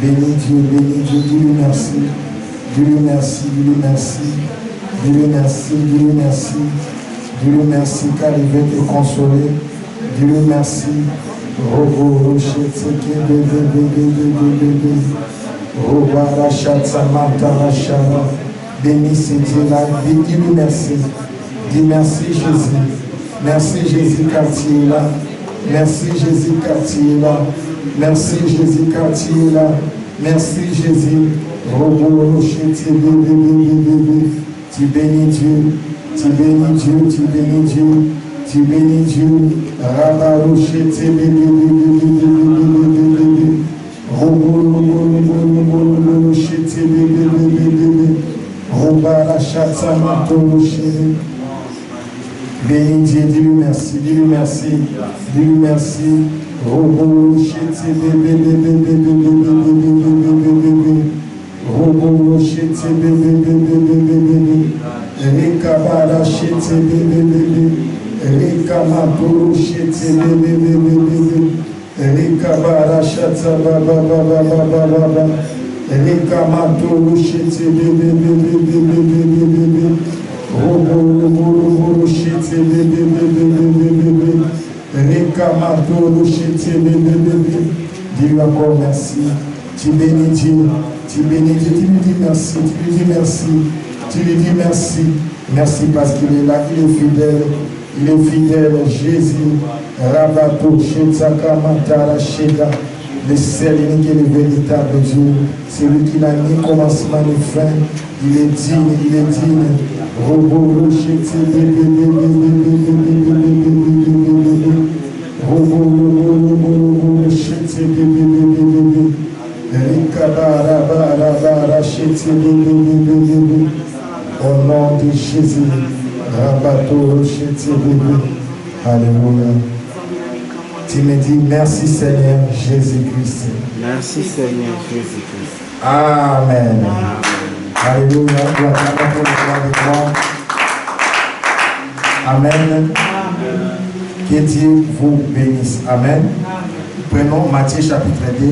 Bénis Dieu, dis-lui merci. Dis-lui merci, dis-lui merci. Dis-lui merci, dis-lui merci. Dis-lui merci car il veut te consoler. Dis-lui merci. Bénis ce Dieu-là. Dis-lui merci. Dis merci Jésus. Merci Jésus car tu es là. Merci Jésus car tu es là. Merci Jésus car tu es là. Merci Jésus. Tu bénis Dieu. Tu bénis Dieu. Tu bénis Dieu. Tu bénis Dieu. Bénis Dieu, dis-lui merci, dis-lui merci, dis-lui merci. Dis-lui encore merci. Tu bénis Dieu. Tu bénis Dieu. Tu lui dis merci. Tu lui dis merci. Tu lui dis merci. Merci parce qu'il est là. Il est fidèle. Il est fidèle. Jésus. Rabato, Shetzaka, Matara, Sheda. Le seul unique et le véritable Dieu. C'est lui qui n'a ni commencement ni fin. Il est digne. Il est digne. Au nom de Jésus, alléluia. Tu me dis merci Seigneur Jésus-Christ. Merci Seigneur Jésus-Christ. Amen. Alléluia. Amen. Que Dieu vous bénisse. Amen. Prenons Matthieu chapitre 2.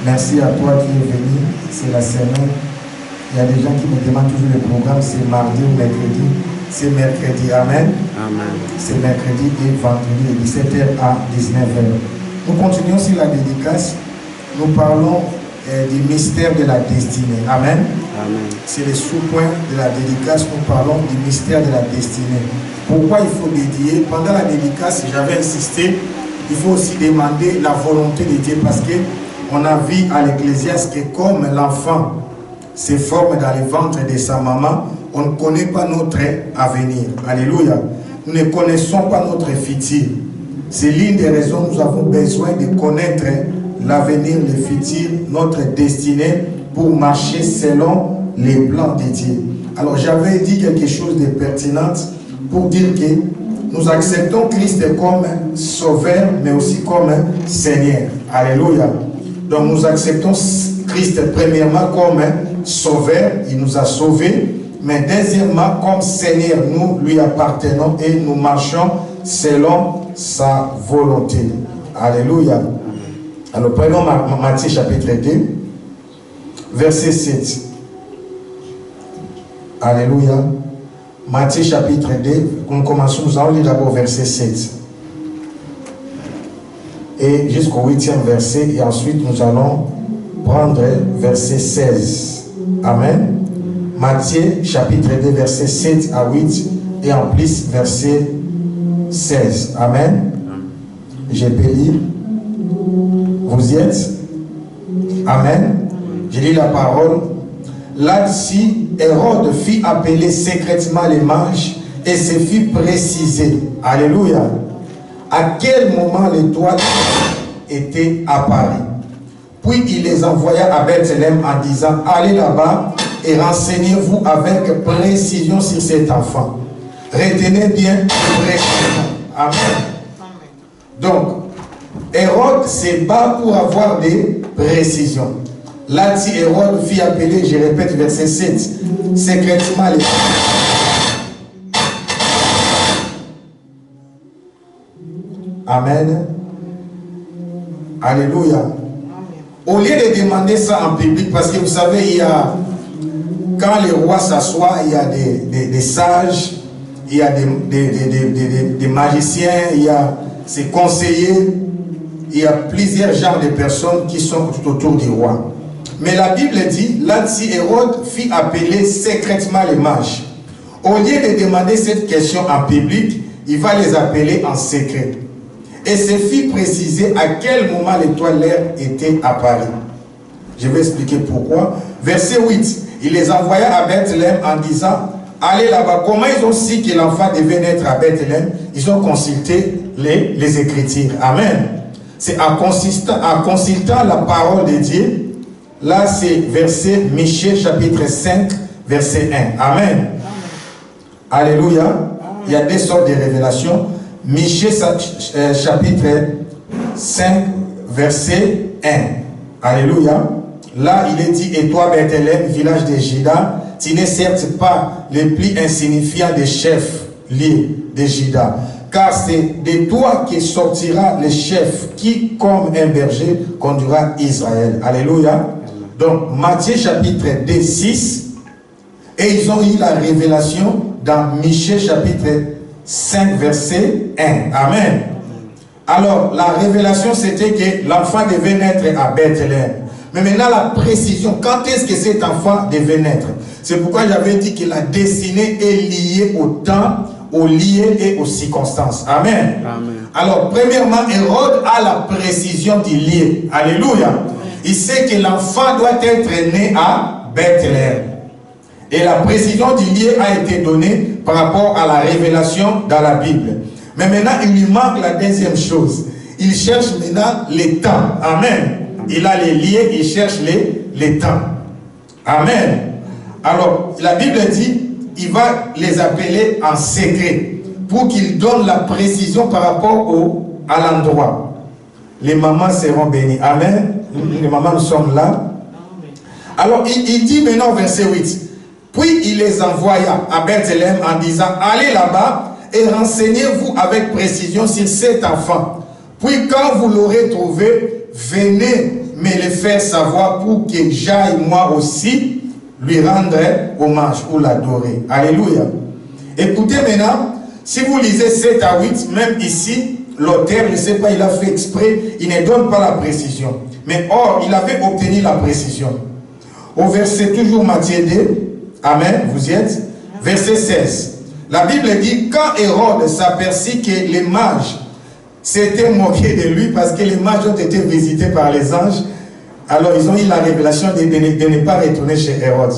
Merci à toi qui es venu. C'est la semaine. Il y a des gens qui me demandent toujours le programme. C'est mardi ou mercredi. C'est mercredi. Amen. Amen. C'est mercredi et vendredi de 17h à 19h. Nous continuons sur la dédicace. Nous parlons du mystère de la destinée. Amen. Amen. C'est le sous-point de la dédicace. Nous parlons du mystère de la destinée. Pourquoi il faut dédier? Pendant la dédicace, j'avais insisté, il faut aussi demander la volonté de Dieu parce que on a vu à l'Ecclésiaste que comme l'enfant se forme dans le ventre de sa maman, on ne connaît pas notre avenir. Alléluia. Nous ne connaissons pas notre futur. C'est l'une des raisons que nous avons besoin de connaître l'avenir, le futur, notre destinée pour marcher selon les plans de Dieu. Alors j'avais dit quelque chose de pertinent pour dire que nous acceptons Christ comme sauveur, mais aussi comme Seigneur. Alléluia. Donc nous acceptons Christ premièrement comme sauveur, il nous a sauvés, mais deuxièmement comme Seigneur, nous lui appartenons et nous marchons selon sa volonté. Alléluia. Alors prenons Matthieu chapitre 2, verset 7. Alléluia. Matthieu chapitre 2, nous commençons, nous allons lire d'abord verset 7. Et jusqu'au 8e verset, et ensuite nous allons prendre verset 16. Amen. Matthieu chapitre 2, verset 7 à 8, et en plus verset 16. Amen. Je peux lire. Vous y êtes? Amen. Je lis la parole. Là-dessus, Hérode fit appeler secrètement les mages et se fit préciser. Alléluia. À quel moment l'étoile était apparue. Puis il les envoya à Bethléem en disant, allez là-bas et renseignez-vous avec précision sur cet enfant. Retenez bien précision. Amen. Donc, Hérode se bat pour avoir des précisions. Là, si Hérode fit appeler, je répète verset 7, secrètement les... Amen. Alléluia. Au lieu de demander ça en public, parce que vous savez, il y a, quand les rois s'assoient, il y a des sages, il y a des magiciens, il y a ses conseillers, il y a plusieurs genres de personnes qui sont tout autour du roi. Mais la Bible dit, là-dessus, Hérode fit appeler secrètement les mages. Au lieu de demander cette question en public, il va les appeler en secret. Et se fit préciser à quel moment l'étoile était apparue. Je vais expliquer pourquoi. Verset 8, il les envoya à Bethléem en disant, allez là-bas. Comment ils ont su que l'enfant devait naître à Bethléem? Ils ont consulté les Écritures. Amen. C'est en consultant la parole de Dieu. Là, c'est verset Michée, chapitre 5, verset 1. Amen. Alléluia. Amen. Il y a deux sortes de révélations. Michée, chapitre 5, verset 1. Alléluia. Là, il est dit, et toi, Bethléem, village de Juda, tu n'es certes pas le plus insignifiant des chefs liés de Juda, car c'est de toi que sortira le chef qui, comme un berger, conduira Israël. Alléluia. Donc, Matthieu chapitre 2, 6, et ils ont eu la révélation dans Michée chapitre 5, verset 1. Amen. Alors, la révélation, c'était que l'enfant devait naître à Bethléem. Mais maintenant, la précision, quand est-ce que cet enfant devait naître? C'est pourquoi j'avais dit que la destinée est liée au temps, au lieu et aux circonstances. Amen. Amen. Alors, premièrement, Hérode a la précision du lieu. Alléluia. Il sait que l'enfant doit être né à Bethléem. Et la précision du lieu a été donnée par rapport à la révélation dans la Bible. Mais maintenant, il lui manque la deuxième chose. Il cherche maintenant les temps. Amen. Il a les lieux, il cherche les temps. Amen. Alors, la Bible dit, il va les appeler en secret pour qu'ils donnent la précision par rapport à l'endroit. Les mamans seront bénies. Amen. Les mamans, nous sommes là. Alors, il dit maintenant au verset 8, puis il les envoya à Bethléem en disant, allez là-bas et renseignez-vous avec précision sur cet enfant. Puis quand vous l'aurez trouvé, venez me le faire savoir pour que j'aille moi aussi lui rendre hommage ou l'adorer. Alléluia. Écoutez maintenant, si vous lisez 7 à 8, même ici, l'auteur, je ne sais pas, il a fait exprès, il ne donne pas la précision. Mais or, il avait obtenu la précision. Au verset, toujours Matthieu 2, Amen, vous y êtes. Verset 16. La Bible dit, quand Hérode s'aperçut que les mages s'étaient moqués de lui parce que les mages ont été visités par les anges, alors ils ont eu la révélation de ne pas retourner chez Hérode.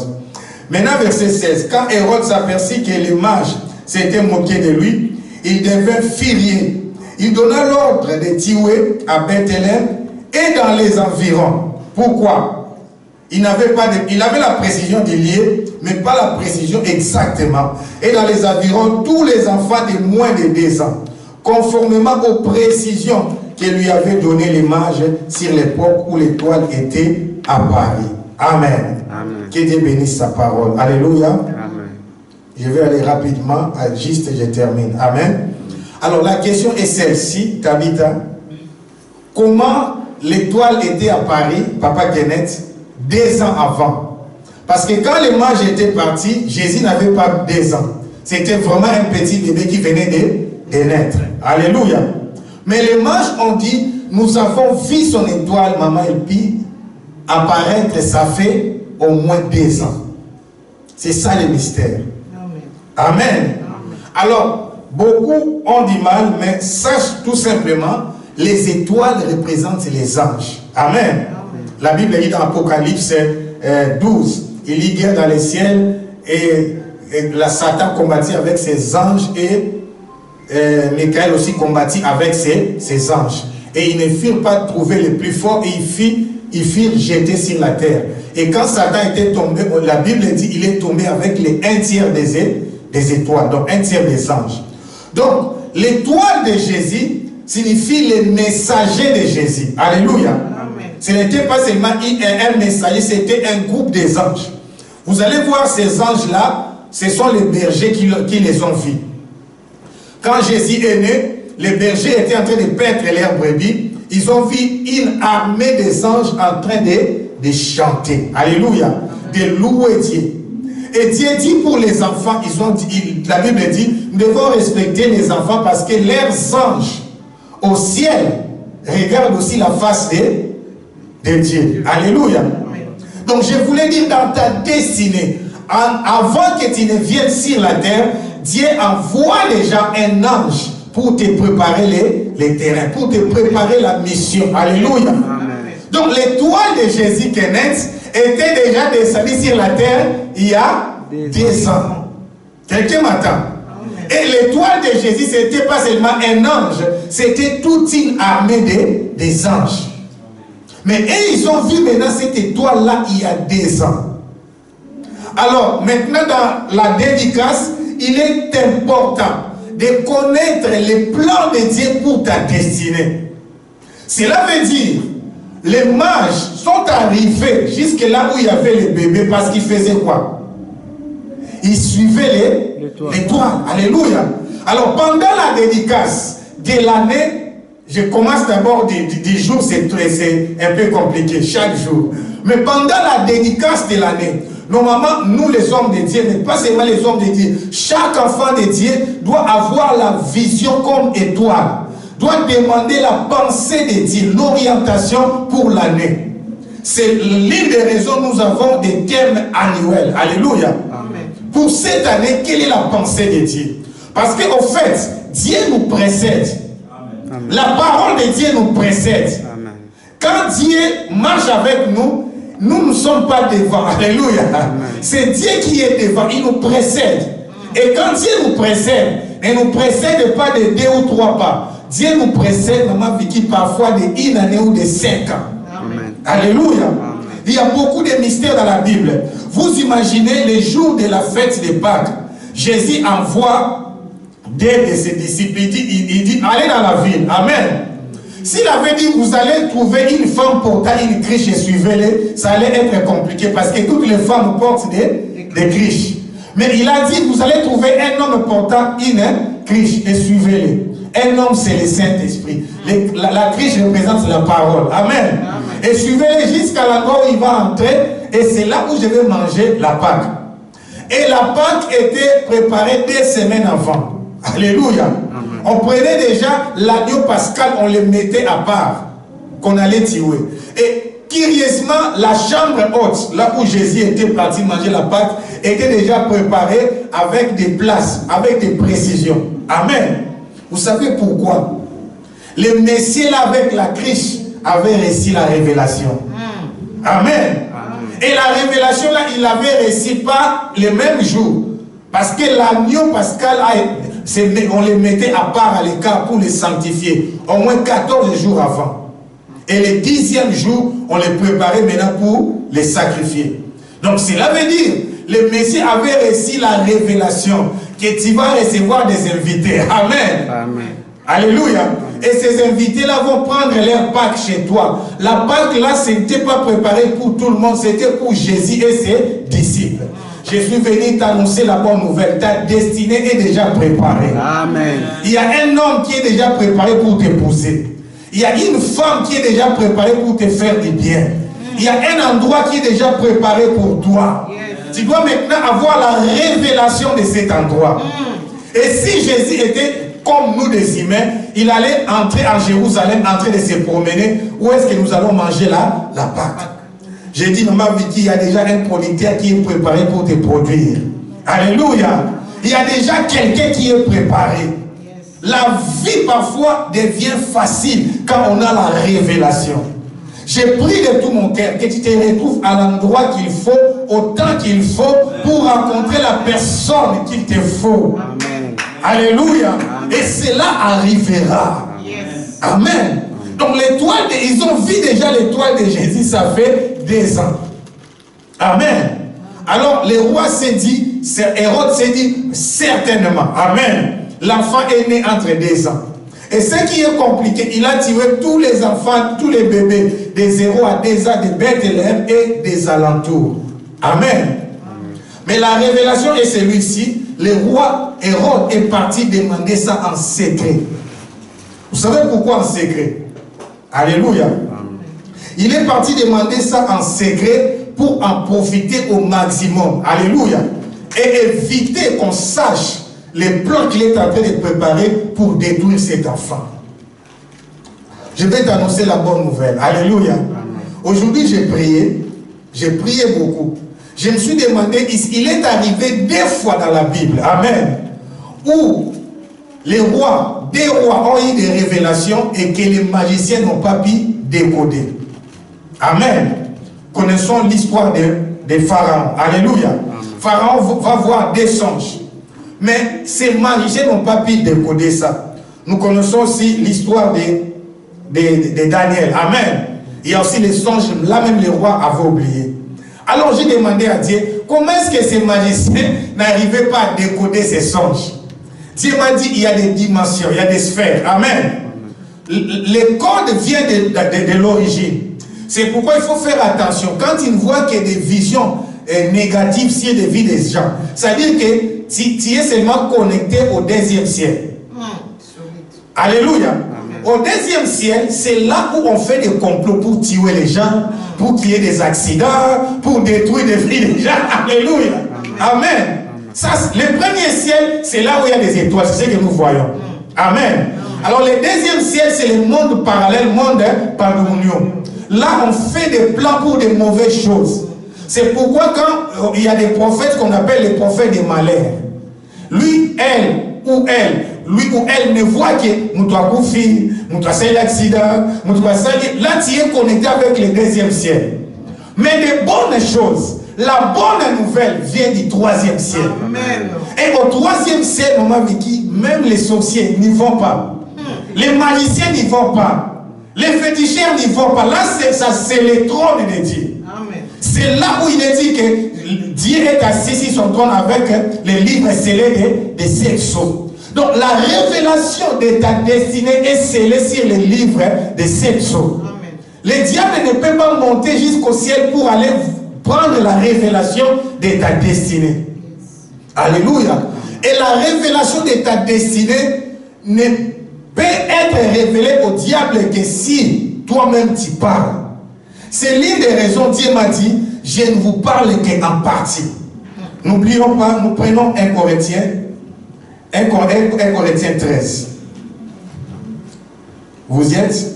Maintenant, verset 16. Quand Hérode s'aperçut que les mages s'étaient moqués de lui, il devint furieux. Il donna l'ordre de tuer à Bethléem et dans les environs. Pourquoi? Il avait la précision du lieu, mais pas la précision exactement. Et dans les environs, tous les enfants de moins de 2 ans, conformément aux précisions que lui avait donné les mages sur l'époque où l'étoile était apparue. Amen. Amen. Que Dieu bénisse sa parole. Alléluia. Amen. Je vais aller rapidement, juste je termine. Amen. Alors la question est celle-ci, Tabitha. Comment l'étoile était apparue, Papa Kenneth, 2 ans avant? Parce que quand les mages étaient partis, Jésus n'avait pas 2 ans. C'était vraiment un petit bébé qui venait de naître. Alléluia. Mais les mages ont dit, nous avons vu son étoile, maman, et puis apparaître, ça fait au moins 2 ans. C'est ça le mystère. Amen. Amen. Alors, beaucoup ont du mal, mais sache tout simplement, les étoiles représentent les anges. Amen. Amen. La Bible dit dans Apocalypse 12, il y guerre dans les ciels et la Satan combattit avec ses anges et Michael aussi combattit avec ses anges. Et ils ne firent pas trouver les plus forts et ils firent jeter sur la terre. Et quand Satan était tombé, la Bible dit il est tombé avec les 1/3 des étoiles, donc 1/3 des anges. Donc l'étoile de Jésus signifie les messagers de Jésus. Alléluia. Amen. Ce n'était pas seulement un messager, c'était un groupe des anges. Vous allez voir ces anges-là, ce sont les bergers qui les ont vus. Quand Jésus est né, les bergers étaient en train de paître leurs brebis. ils ont vu une armée des anges en train de chanter. Alléluia. De louer Dieu. Et Dieu dit pour les enfants, la Bible dit, nous devons respecter les enfants parce que leurs anges au ciel regardent aussi la face de Dieu. Alléluia. Donc je voulais dire, dans ta destinée, avant que tu ne viennes sur la terre, Dieu envoie déjà un ange pour te préparer les terrains, pour te préparer la mission. Alléluia. Amen. Donc l'étoile de Jésus Kenneth était déjà descendue sur la terre il y a 10 ans. Quelqu'un m'attend? Et l'étoile de Jésus, ce n'était pas seulement un ange, c'était toute une armée des anges. Mais ils ont vu maintenant cette étoile-là il y a 10 ans. Alors, maintenant dans la dédicace, il est important de connaître les plans de Dieu pour ta destinée. Cela veut dire, les mages sont arrivés jusque là où il y avait les bébés parce qu'ils faisaient quoi? Ils suivaient l'étoile. Alléluia. Alors, pendant la dédicace de l'année, je commence d'abord des jours, c'est un peu compliqué, chaque jour. Mais pendant la dédicace de l'année, normalement, nous les hommes de Dieu, mais pas seulement les hommes de Dieu, chaque enfant de Dieu doit avoir la vision comme étoile, doit demander la pensée de Dieu, l'orientation pour l'année. C'est l'une des raisons nous avons des thèmes annuels. Alléluia. Amen. Pour cette année, quelle est la pensée de Dieu? Parce qu'au fait, Dieu nous précède. Amen. La parole de Dieu nous précède. Amen. Quand Dieu marche avec nous, nous ne sommes pas devant. Alléluia. C'est Dieu qui est devant. Il nous précède. Et quand Dieu nous précède, il ne nous précède pas de 2 ou 3 pas. Dieu nous précède, maman Vicky, parfois de 1 année ou de 5 ans. Amen. Alléluia. Amen. Il y a beaucoup de mystères dans la Bible. Vous imaginez les jours de la fête de Pâques. Jésus envoie 2 de ses disciples. Il dit, allez dans la ville. Amen. S'il avait dit, vous allez trouver une femme portant une criche et suivez-les, ça allait être compliqué parce que toutes les femmes portent des criches. Mais il a dit, vous allez trouver un homme portant une criche et suivez-les. Un homme, c'est le Saint-Esprit. La criche représente la parole. Amen. Amen. Et suivez-les jusqu'à l'endroit où il va entrer et c'est là où je vais manger la Pâque. Et la Pâque était préparée 2 semaines avant. Alléluia. On prenait déjà l'agneau pascal, on le mettait à part, qu'on allait tuer. Et curieusement, la chambre haute, là où Jésus était parti manger la Pâque, était déjà préparée avec des places, avec des précisions. Amen. Vous savez pourquoi? Le Messie là avec la criche avait reçu la révélation. Amen. Et la révélation là, il l'avait reçue pas le même jour. Parce que l'agneau pascal, on les mettait à part à l'écart pour les sanctifier. Au moins 14 jours avant. Et le 10e jour, on les préparait maintenant pour les sacrifier. Donc cela veut dire, le Messie avait reçu la révélation que tu vas recevoir des invités. Amen. Amen. Alléluia. Amen. Et ces invités-là vont prendre leur Pâque chez toi. La Pâque là, ce n'était pas préparé pour tout le monde, c'était pour Jésus et ses disciples. Je suis venu t'annoncer la bonne nouvelle. Ta destinée est déjà préparée. Amen. Il y a un homme qui est déjà préparé pour t'épouser. Il y a une femme qui est déjà préparée pour te faire du bien. Il y a un endroit qui est déjà préparé pour toi. Tu dois maintenant avoir la révélation de cet endroit. Et si Jésus était comme nous des humains, il allait entrer en Jérusalem, en train de se promener. Où est-ce que nous allons manger la Pâque? J'ai dit, maman Vicky, il y a déjà un producteur qui est préparé pour te produire. Alléluia. Il y a déjà quelqu'un qui est préparé. La vie parfois devient facile quand on a la révélation. J'ai pris de tout mon cœur que tu te retrouves à l'endroit qu'il faut, au temps qu'il faut, pour rencontrer la personne qu'il te faut. Amen. Alléluia. Amen. Et cela arrivera. Yes. Amen. Donc l'étoile, ils ont vu déjà l'étoile de Jésus, ça fait 2 ans. Amen. Alors le roi s'est dit, Hérode s'est dit, certainement. Amen. L'enfant est né entre 2 ans. Et ce qui est compliqué, il a tué tous les enfants, tous les bébés, des 0 à 2 ans de Bethléem et des alentours. Amen. Amen. Mais la révélation est celui-ci. Le roi Hérode est parti demander ça en secret. Vous savez pourquoi en secret? Alléluia. Il est parti demander ça en secret pour en profiter au maximum. Alléluia. Et éviter qu'on sache les plans qu'il est en train de préparer pour détruire cet enfant. Je vais t'annoncer la bonne nouvelle. Alléluia. Aujourd'hui, j'ai prié beaucoup. Je me suis demandé, il est arrivé 2 fois dans la Bible, amen, où les rois, des rois ont eu des révélations et que les magiciens n'ont pas pu décoder. Amen. Connaissons l'histoire de Pharaon. Alléluia. Amen. Pharaon va voir des songes. Mais ces magiciens n'ont pas pu décoder ça. Nous connaissons aussi l'histoire de Daniel. Amen. Il y a aussi les songes, là même les rois avaient oublié. Alors j'ai demandé à Dieu, comment est-ce que ces magiciens n'arrivaient pas à décoder ces songes? Dieu m'a dit, il y a des dimensions, il y a des sphères. Amen. Les codes viennent de l'origine. C'est pourquoi il faut faire attention. Quand il voit qu'il y a des visions négatives sur les vies des gens, c'est-à-dire que tu es seulement connecté au 2e ciel. Alléluia. Au 2e ciel, c'est là où on fait des complots pour tuer les gens, pour qu'il y ait des accidents, pour détruire des vies des gens. Alléluia. Amen. Ça, le 1er ciel, c'est là où il y a des étoiles. C'est ce que nous voyons. Amen. Alors le 2e ciel, c'est le monde parallèle, monde pandémonium. Là, on fait des plans pour de mauvaises choses. C'est pourquoi quand il y a des prophètes qu'on appelle les prophètes des malheurs, lui ou elle ne voit que nous doit couper, nous doit faire l'accident, nous doit salir. Là, tu es connecté avec le 2e ciel. Mais des bonnes choses, la bonne nouvelle vient du 3e ciel. Amen. Et au 3e ciel, on m'a dit, même les sorciers n'y vont pas. Les magiciens n'y vont pas. Les féticheurs n'y vont pas. Là, c'est le trône de Dieu. C'est là où il est dit que Dieu est assis sur son trône avec les livres scellés de 7 sceaux. Donc la révélation de ta destinée est scellée sur les livres de 7 sceaux. Le diable ne peut pas monter jusqu'au ciel pour aller prendre la révélation de ta destinée. Alléluia. Et la révélation de ta destinée ne peut être révélée au diable que si toi-même tu parles. C'est l'une des raisons, Dieu m'a dit, je ne vous parle qu'en partie. N'oublions pas, nous prenons 1 Corinthiens 13. Vous y êtes?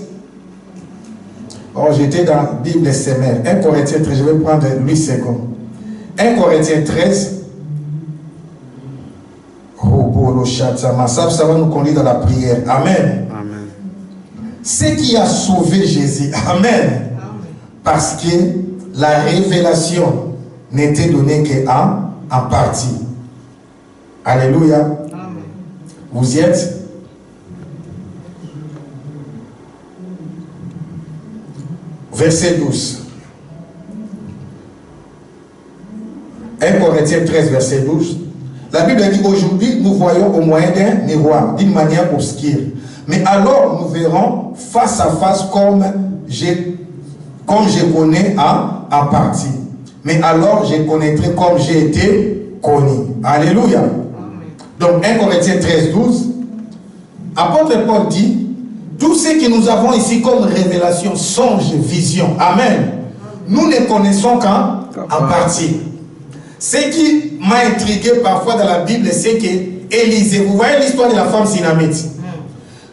Oh, j'étais dans la Bible SMR. 1 Corinthiens 13, je vais prendre 8 secondes. 1 Corinthiens 13. Ça va nous conduire dans la prière. Amen. Amen. Ce qui a sauvé Jésus. Amen. Parce que la révélation n'était donnée qu'en partie. Alléluia. Amen. Vous y êtes? Verset 12. 1 Corinthiens 13, verset 12. La Bible dit, aujourd'hui, nous voyons au moyen d'un miroir, d'une manière obscure. Mais alors, nous verrons face à face comme je connais en partie. Mais alors, je connaîtrai comme j'ai été connu. Alléluia. Amen. Donc, 1 Corinthiens 13, 12. Apôtre Paul dit, tout ce que nous avons ici comme révélation, songe, vision. Amen. Nous ne connaissons qu'en partie. Ce qui m'a intrigué parfois dans la Bible, c'est que Élisée, vous voyez l'histoire de la femme Sunamite.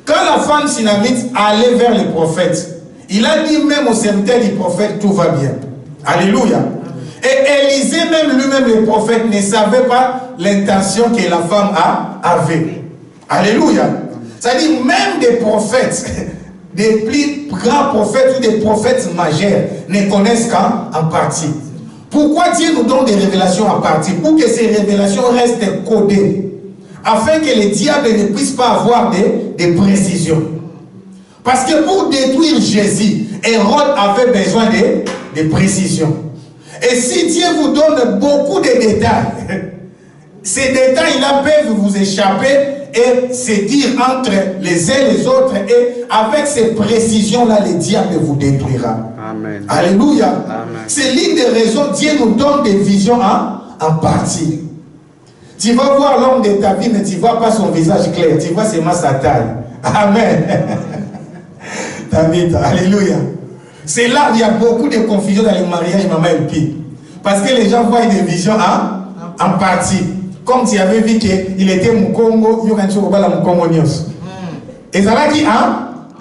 Quand la femme Sunamite allait vers le prophète, il a dit même au serviteur du prophète, tout va bien. Alléluia. Et Élisée, même lui-même, le prophète, ne savait pas l'intention que la femme avait. Alléluia. C'est-à-dire, même des prophètes, des plus grands prophètes ou des prophètes majeurs ne connaissent qu'en partie. Pourquoi Dieu nous donne des révélations en partie? Pour que ces révélations restent codées, afin que les diables ne puissent pas avoir des précisions. Parce que pour détruire Jésus, Hérode avait besoin de précisions. Et si Dieu vous donne beaucoup de détails, ces détails-là peuvent vous échapper et se dire entre les uns et les autres, et avec ces précisions-là, le diable vous détruira. Amen. Alléluia. C'est l'une des raisons Dieu nous donne des visions en partie. Tu vas voir l'homme de ta vie, mais tu ne vois pas son visage clair. Tu vois seulement sa taille. Amen. David, alléluia. C'est là où il y a beaucoup de confusion dans les mariages, maman et pied. Parce que les gens voient des visions en partie. Comme tu avais vu qu'il était Mukongo, il y a un Mukongo Nyos. Et ça va dire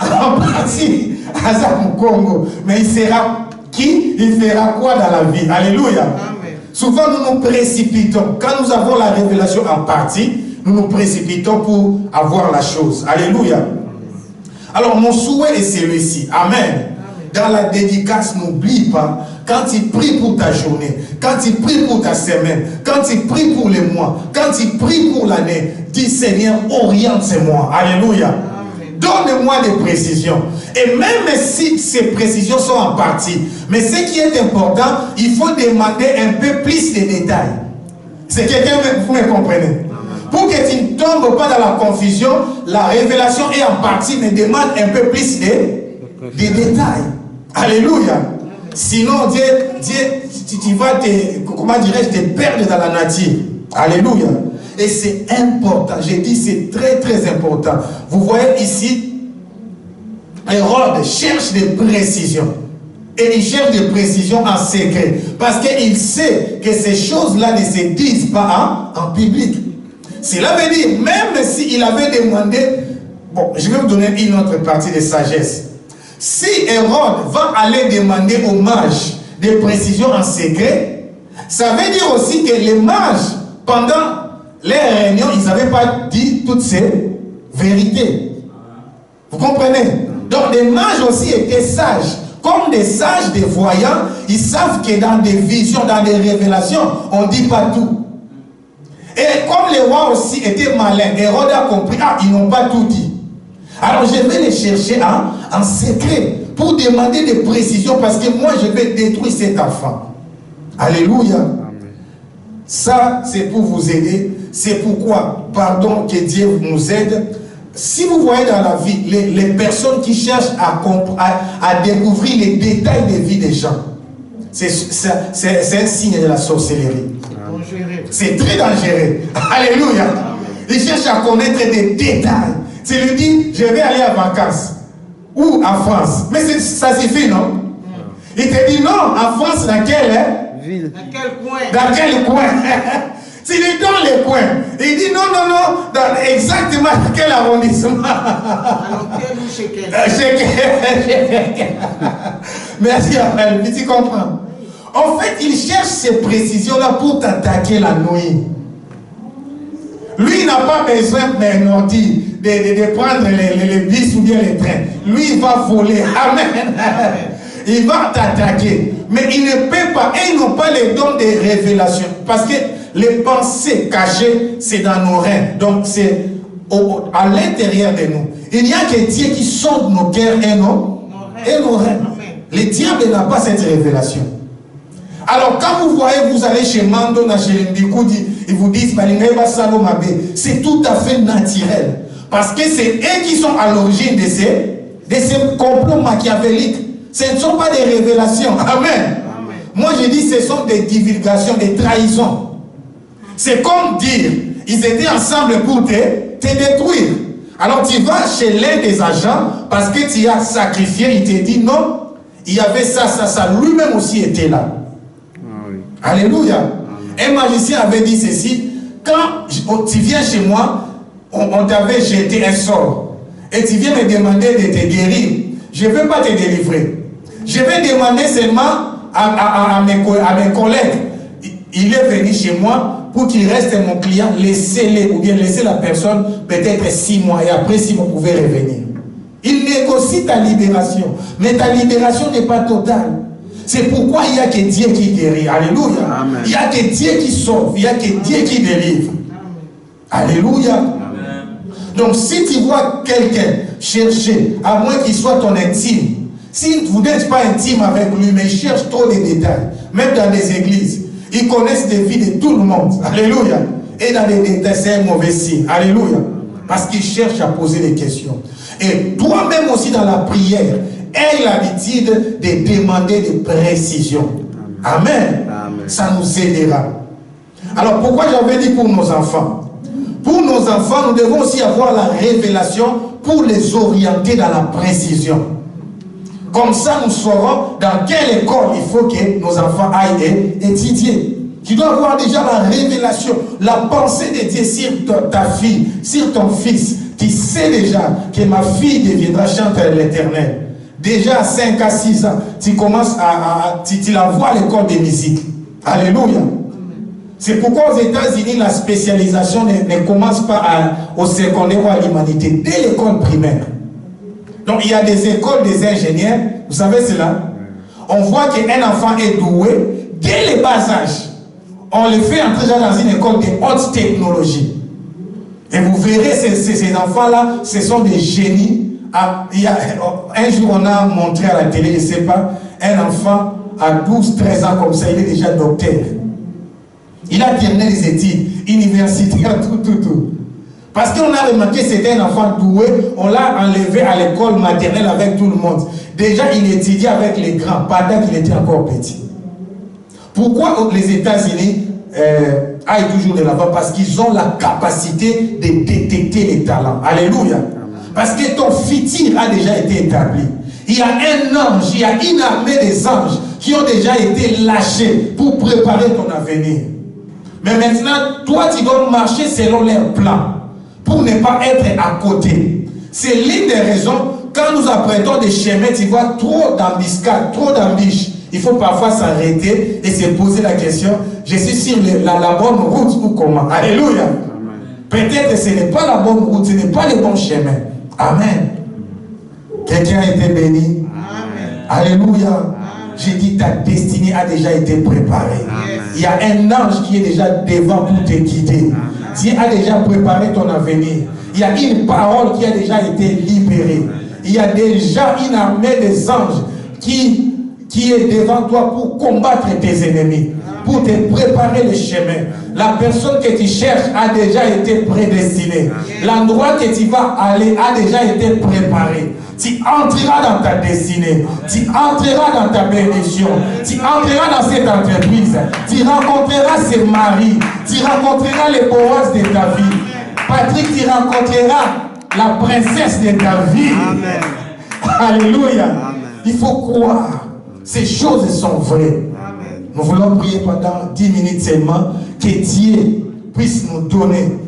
en partie, à Mukongo. Mais il sera qui? Il fera quoi dans la vie? Alléluia. Amen. Souvent nous nous précipitons. Quand nous avons la révélation en partie, nous nous précipitons pour avoir la chose. Alléluia. Alors mon souhait est celui-ci. Amen. Dans la dédicace, n'oublie pas, quand tu pries pour ta journée, quand tu pries pour ta semaine, quand tu pries pour les mois, quand tu pries pour l'année, dis Seigneur, oriente-moi. Alléluia. Donne-moi des précisions. Et même si ces précisions sont en partie, mais ce qui est important, il faut demander un peu plus de détails. C'est quelqu'un, vous me comprenez? Pour que tu ne tombes pas dans la confusion, la révélation est en partie, mais demande un peu plus de détails. Alléluia. Sinon, tu vas comment dirais-je, te perdre dans la nature. Alléluia. Et c'est important. J'ai dit c'est très très important. Vous voyez ici, Hérode cherche des précisions. Et il cherche des précisions en secret. Parce qu'il sait que ces choses-là ne se disent pas en public. Cela veut dire, même s'il avait demandé, bon, je vais vous donner une autre partie de sagesse. Si Hérode va aller demander aux mages des précisions en secret, ça veut dire aussi que les mages, pendant les réunions, ils n'avaient pas dit toutes ces vérités. Vous comprenez? Donc les mages aussi étaient sages. Comme des sages, des voyants, ils savent que dans des visions, dans des révélations, on ne dit pas tout. Et comme les rois aussi étaient malins, Hérode a compris, ils n'ont pas tout dit. Alors je vais les chercher en secret pour demander des précisions parce que moi je vais détruire cet enfant. Alléluia. Amen. Ça c'est pour vous aider. C'est pourquoi, pardon, que Dieu nous aide. Si vous voyez dans la vie les personnes qui cherchent à découvrir les détails des vies des gens, c'est un signe de la sorcellerie. C'est très dangereux. Alléluia. Ils cherchent à connaître des détails. Tu lui dis, je vais aller en vacances. Ou en France. Mais ça suffit, non? Il te dit, non, en France, dans quelle ville? Dans quel coin? Dans quel coin? Tu lui donnes les coins. Il dit, non, dans exactement quel arrondissement? Alors, quel ou chez quel? Merci, Raphaël. Tu comprends? En fait, il cherche ces précisions-là pour t'attaquer la nuit. Lui, il n'a pas besoin d'un ordi, de prendre les bus ou bien les trains. Lui, il va voler. Amen. Il va t'attaquer. Mais il ne peut pas. Et ils n'ont pas les dons de révélation. Parce que les pensées cachées, c'est dans nos reins. Donc, c'est à l'intérieur de nous. Il n'y a que Dieu qui sonde nos cœurs et nos reins. Le diable n'a pas cette révélation. Alors, quand vous voyez, vous allez chez Mando, chez Ndikou, ils vous disent, c'est tout à fait naturel. Parce que c'est eux qui sont à l'origine de ces complots machiavéliques. Ce ne sont pas des révélations. Amen. Moi, je dis, ce sont des divulgations, des trahisons. C'est comme dire, ils étaient ensemble pour te détruire. Alors, tu vas chez l'un des agents, parce que tu as sacrifié, il te dit, non, il y avait ça. Lui-même aussi était là. Alléluia. Un magicien avait dit ceci, quand tu viens chez moi, on t'avait jeté un sort, et tu viens me demander de te guérir, je ne veux pas te délivrer. Je vais demander seulement à mes collègues, il est venu chez moi pour qu'il reste mon client, laissez-le, ou bien laissez la personne peut-être 6 mois, et après 6 mois, vous pouvez revenir. Il négocie ta libération, mais ta libération n'est pas totale. C'est pourquoi il n'y a que Dieu qui guérit. Alléluia. Amen. Il n'y a que Dieu qui sauve. Il n'y a que Dieu qui délivre. Amen. Alléluia. Amen. Donc si tu vois quelqu'un chercher, à moins qu'il soit ton intime, si vous n'êtes pas intime avec lui, mais il cherche trop de détails, même dans des églises, ils connaissent des vies de tout le monde. Alléluia. Et dans les détails, c'est un mauvais signe. Alléluia. Parce qu'il cherche à poser des questions. Et toi-même aussi dans la prière, aie l'habitude de demander des précisions. Amen. Amen. Ça nous aidera. Alors pourquoi j'avais dit pour nos enfants? Pour nos enfants, nous devons aussi avoir la révélation pour les orienter dans la précision. Comme ça, nous saurons dans quelle école il faut que nos enfants aillent étudier. Tu dois avoir déjà la révélation, la pensée de Dieu sur ta fille, sur ton fils. Tu sais déjà que ma fille deviendra chanteur de l'Éternel. Déjà à 5 à 6 ans, tu commences tu la vois à l'école de musique. Alléluia. C'est pourquoi aux États-Unis, la spécialisation ne commence pas au secondaire ou à l'humanité, dès l'école primaire. Donc il y a des écoles des ingénieurs, vous savez cela. On voit qu'un enfant est doué dès le bas âge. On le fait entrer dans une école de haute technologie. Et vous verrez, ces enfants-là, ce sont des génies. Un jour, on a montré à la télé, je ne sais pas, un enfant à 12-13 ans comme ça, il est déjà docteur. Il a terminé les études universitaires, tout. Parce qu'on a remarqué que c'était un enfant doué, on l'a enlevé à l'école maternelle avec tout le monde. Déjà, il étudiait avec les grands, pendant qu'il était encore petit. Pourquoi les États-Unis aillent toujours de l'avant? Parce qu'ils ont la capacité de détecter les talents. Alléluia. Parce que ton futur a déjà été établi. Il y a un ange, il y a une armée des anges qui ont déjà été lâchés pour préparer ton avenir. Mais maintenant, toi, tu dois marcher selon leur plan pour ne pas être à côté. C'est l'une des raisons, quand nous apprêtons des chemins, tu vois trop d'embuscades, trop d'embûches. Il faut parfois s'arrêter et se poser la question, je suis sur la bonne route ou comment? Alléluia. Peut-être que ce n'est pas la bonne route, ce n'est pas le bon chemin. Amen. Quelqu'un a été béni? Amen. Alléluia. J'ai dit, ta destinée a déjà été préparée. Amen. Il y a un ange qui est déjà devant pour te guider. Amen. Dieu a déjà préparé ton avenir. Il y a une parole qui a déjà été libérée. Il y a déjà une armée des anges qui est devant toi pour combattre tes ennemis, pour te préparer le chemin. La personne que tu cherches a déjà été prédestinée. L'endroit que tu vas aller a déjà été préparé. Tu entreras dans ta destinée. Tu entreras dans ta bénédiction. Tu entreras dans cette entreprise. Tu rencontreras ce mari. Tu rencontreras les Boaz de ta vie. Patrick, tu rencontreras la princesse de ta vie. Amen. Alléluia. Amen. Il faut croire. Ces choses sont vraies. Amen. Nous voulons prier pendant 10 minutes seulement que Dieu puisse nous donner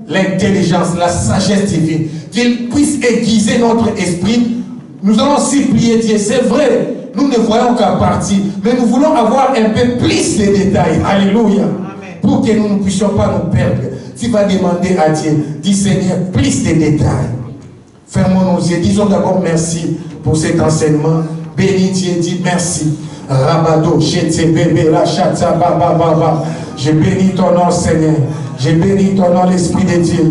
l'intelligence, la sagesse divine, qu'il puisse aiguiser notre esprit. Nous allons supplier Dieu, c'est vrai, nous ne voyons qu'à partie, mais nous voulons avoir un peu plus de détails. Alléluia. Amen. Pour que nous ne puissions pas nous perdre. Tu vas demander à Dieu, dis Seigneur, plus de détails. Fermons nos yeux, disons d'abord merci pour cet enseignement. Bénis Dieu, dis merci. Rabado, bébé, la chata, baba. Je bénis ton nom, Seigneur. Je bénis ton nom, l'Esprit de Dieu.